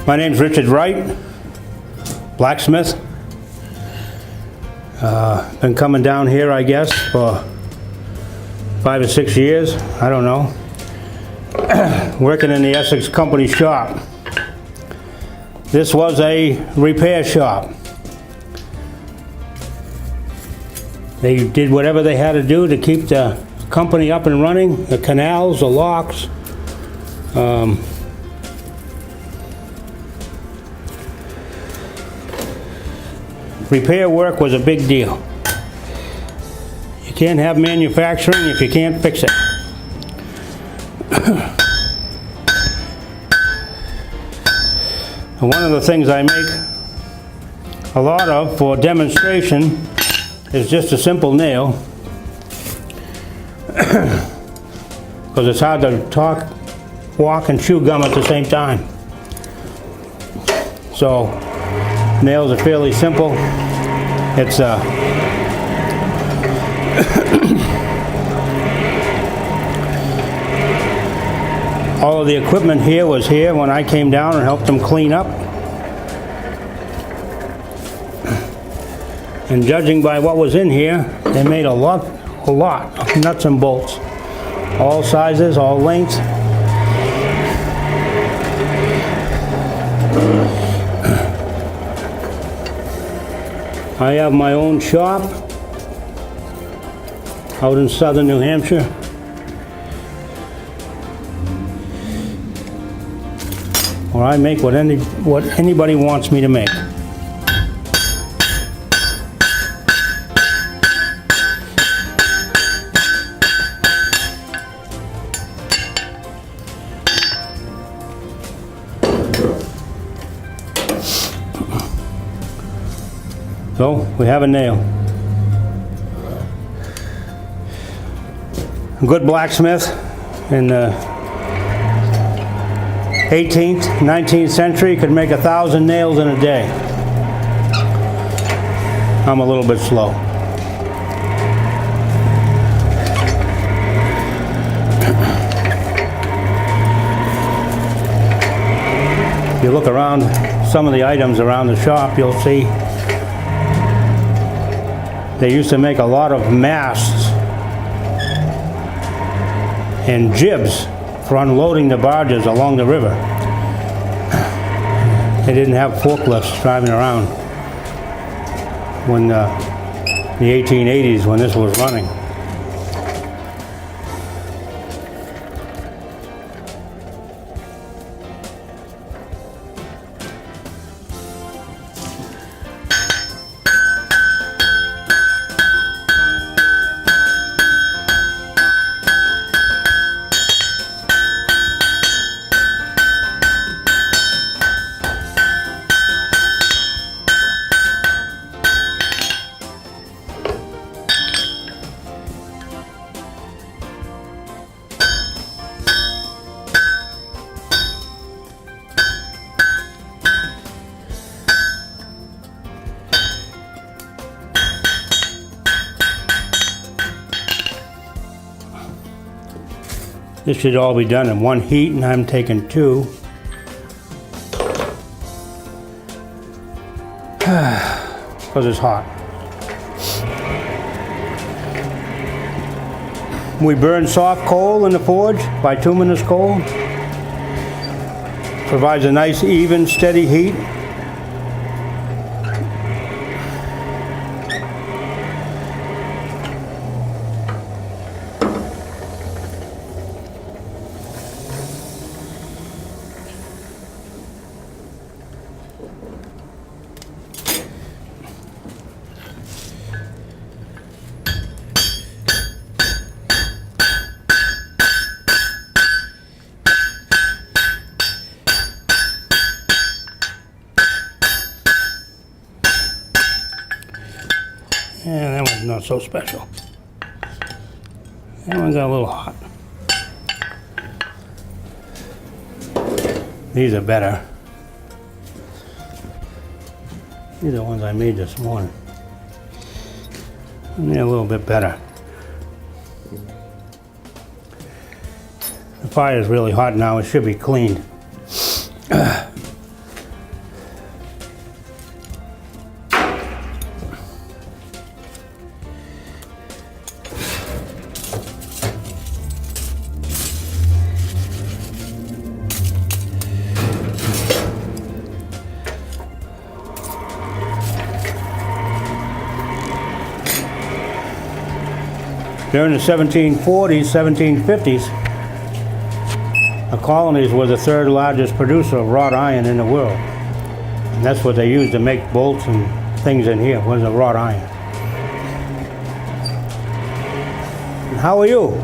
My name's Richard Wright, blacksmith. Been coming down here, I guess, for 5 or 6 years, I don't know. Working in the Essex company shop. This was a repair shop. They did whatever they had to do to keep the company up and running, the canals, the locks. Repair work was a big deal. You can't have manufacturing if you can't fix it. And one of the things I make a lot of for demonstration is just a simple nail, because it's hard to talk, walk, and chew gum at the same time. So nails are fairly simple. It's all of the equipment here was here when I came down and helped them clean up. And judging by what was in here, they made a lot of nuts and bolts. All sizes, all lengths. I have my own shop out in southern New Hampshire. Where I make what anybody wants me to make. So we have a nail. A good blacksmith in the 18th, 19th century could make 1,000 nails in a day. I'm a little bit slow. If you look around some of the items around the shop, you'll see they used to make a lot of masts and jibs for unloading the barges along the river. They didn't have forklifts driving around when the 1880s, when this was running. This should all be done in one heat, and I'm taking 2. Because it's hot. We burn soft coal in the forge, bituminous coal. Provides a nice, even, steady heat. Yeah, that one's not so special. That one got a little hot. These are better. These are the ones I made this morning. And they're a little bit better. The fire is really hot now. It should be cleaned. During the 1740s, 1750s, the colonies were the third largest producer of wrought iron in the world. And that's what they used to make bolts and things in here, was the wrought iron. And how are you?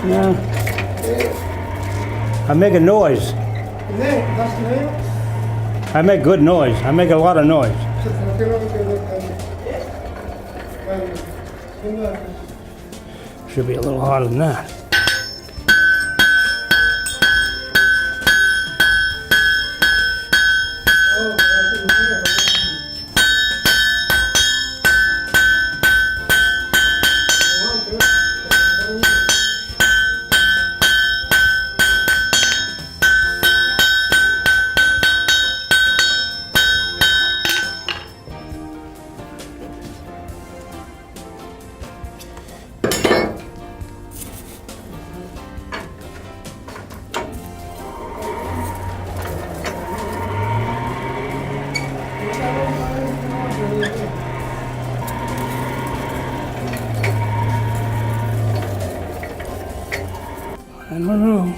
Yeah. I make a noise. I make good noise. I make a lot of noise. Should be a little harder than that. I don't know.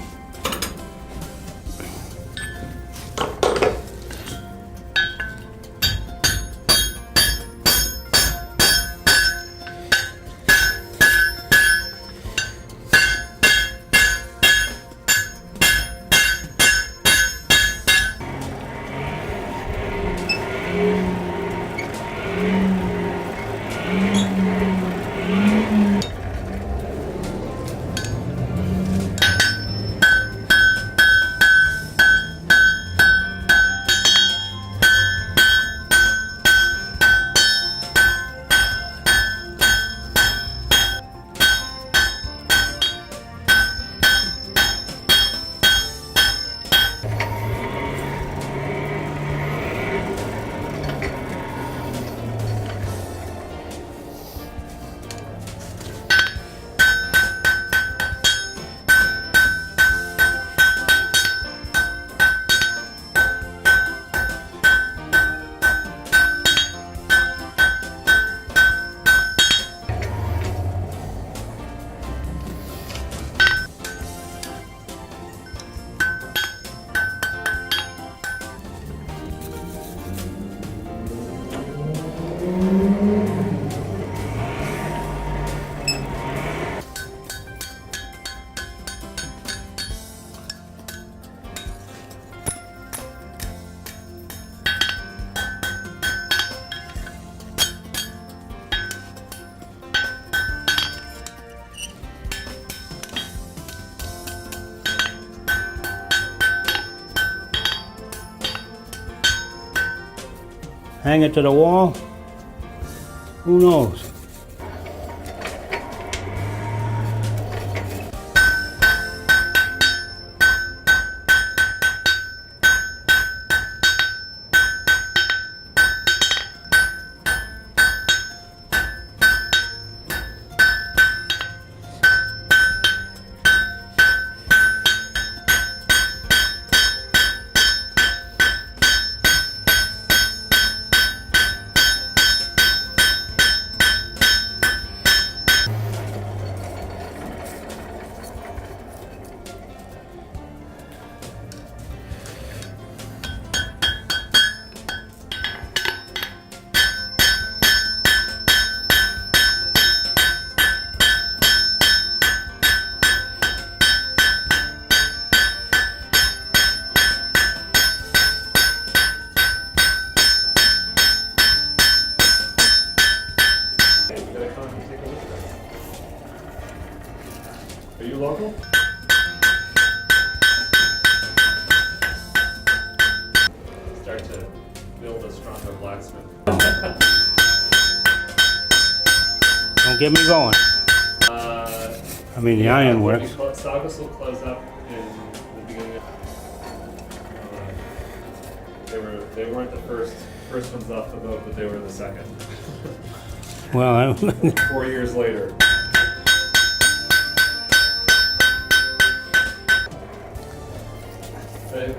Hang it to the wall? Who knows? Are you local? Start to build a stronger blacksmith. Don't get me going. I mean, the iron works. Saugus will close up in the beginning of... they weren't the first ones off the boat, but they were the second. Well, 4 years later.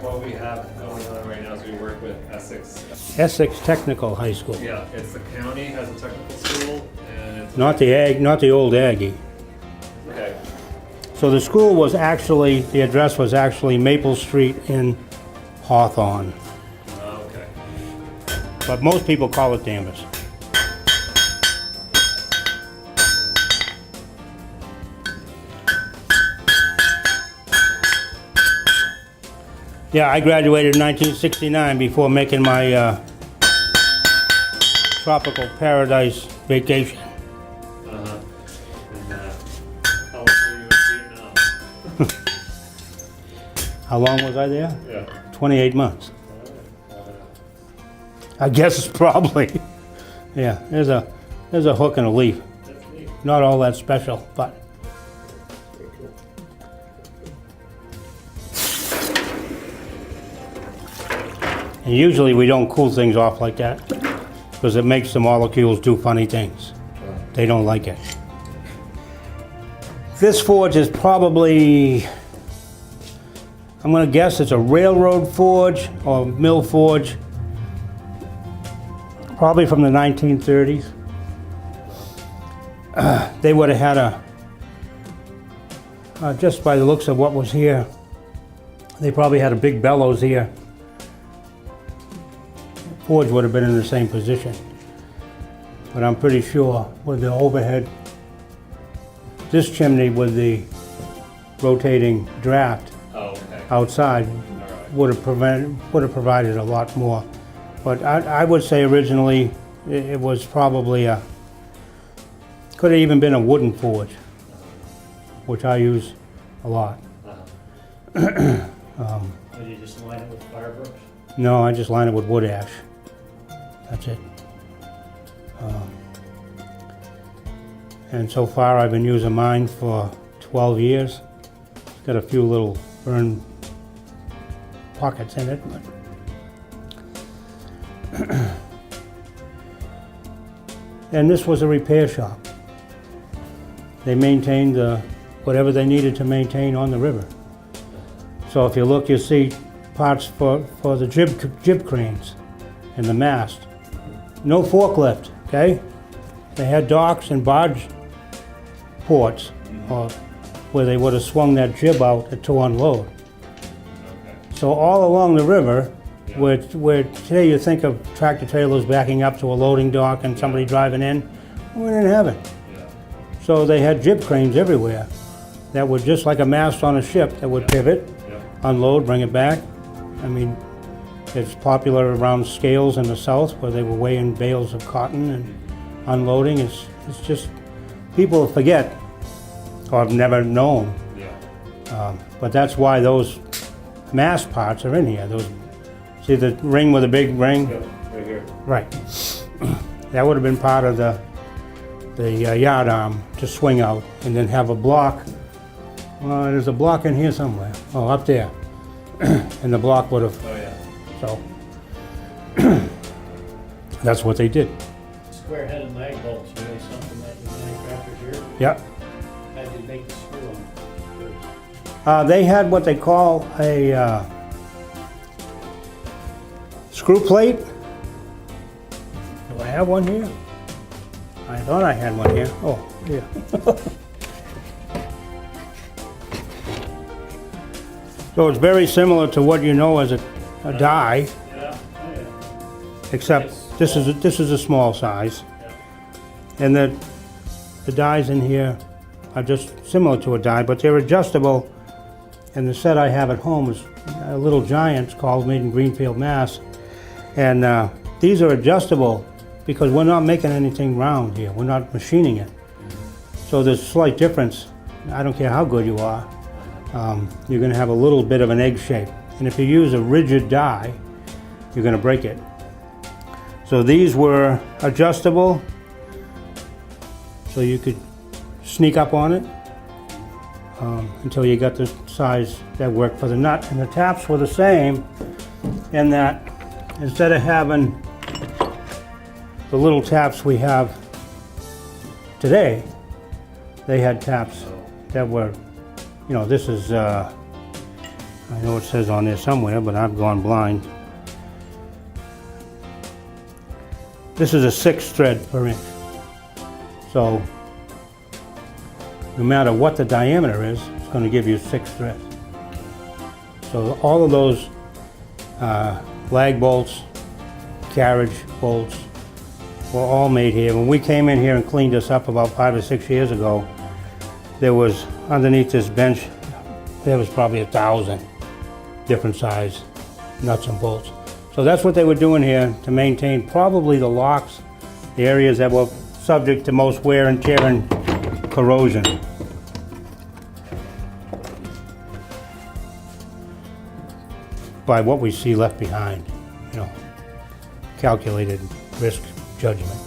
What we have going on right now is we work work with Essex. Essex Technical High School. Yeah, it's the county has a technical school, and it's Not the old Aggie. okay. So the school was actually, the address was actually Maple Street in Hawthorne, Okay. but most people call it Danvers. Yeah, I graduated in 1969 before making my tropical paradise vacation. Uh-huh. And how long were you in Vietnam? How long was I there? Yeah. 28 months. I guess it's probably. Yeah, there's a hook and a leaf. That's neat. Not all that special, but and usually we don't cool things off like that because it makes the molecules do funny things. They don't like it. This forge is probably, I'm gonna guess it's a railroad forge or mill forge, probably from the 1930s. They would have had just by the looks of what was here, they probably had a big bellows here. Forge would have been in the same position. But I'm pretty sure with the overhead, this chimney with the rotating draft Oh, okay. outside All right. would have provided a lot more. But I would say originally it was probably could have even been a wooden forge, which I use a lot. Uh-huh. Did you just line it with fire brush? No, I just line it with wood ash. That's it. And so far I've been using mine for 12 years. It's got a few little burn pockets in it, but and this was a repair shop. They maintained whatever they needed to maintain on the river. So if you look, you see parts for the jib cranes and the mast. No forklift, okay? They had docks and barge ports where they would have swung that jib out to unload. Okay. So all along the river, where today you think of tractor trailers backing up to a loading dock and somebody driving in, we didn't have it. Yeah. So they had jib cranes everywhere that were just like a mast on a ship that would pivot, Yeah. unload, bring it back. I mean, it's popular around Scales in the south where they were weighing bales of cotton and unloading. It's just, people forget or have never known. Yeah. But that's why those mast parts are in here. Those, see the ring with a big ring? Yeah. Right here. Right. That would have been part of the yard arm to swing out and then have a block. Well, there's a block in here somewhere. Oh, up there. And the block would have, Oh, yeah. so. That's what they did. Square-headed mag bolts, really something that you manufactured here? Yep. How did you make the screw on? They had what they call a screw plate. Do I have one here? I thought I had one here. Oh, here. So it's very similar to what you know as a die, Yeah. Oh, yeah. except this is a small size. And the dies in here are just similar to a die, but they're adjustable. And the set I have at home is a Little Giants called, made in Greenfield, Mass. And these are adjustable because we're not making anything round here. We're not machining it. So there's a slight difference. I don't care how good you are. You're going to have a little bit of an egg shape. And if you use a rigid die, you're going to break it. So these were adjustable, so you could sneak up on it until you got the size that worked for the nut. And the taps were the same in that instead of having the little taps we have today, they had taps that were, you know, this is, I know it says on there somewhere, but I've gone blind. This is a 6 thread per inch. So no matter what the diameter is, it's going to give you 6 threads. So all of those lag bolts, carriage bolts were all made here. When we came in here and cleaned this up about 5 or 6 years ago, there was underneath this bench, there was probably 1,000 different size nuts and bolts. So that's what they were doing here to maintain probably the locks, the areas that were subject to most wear and tear and corrosion. By what we see left behind, calculated risk judgment.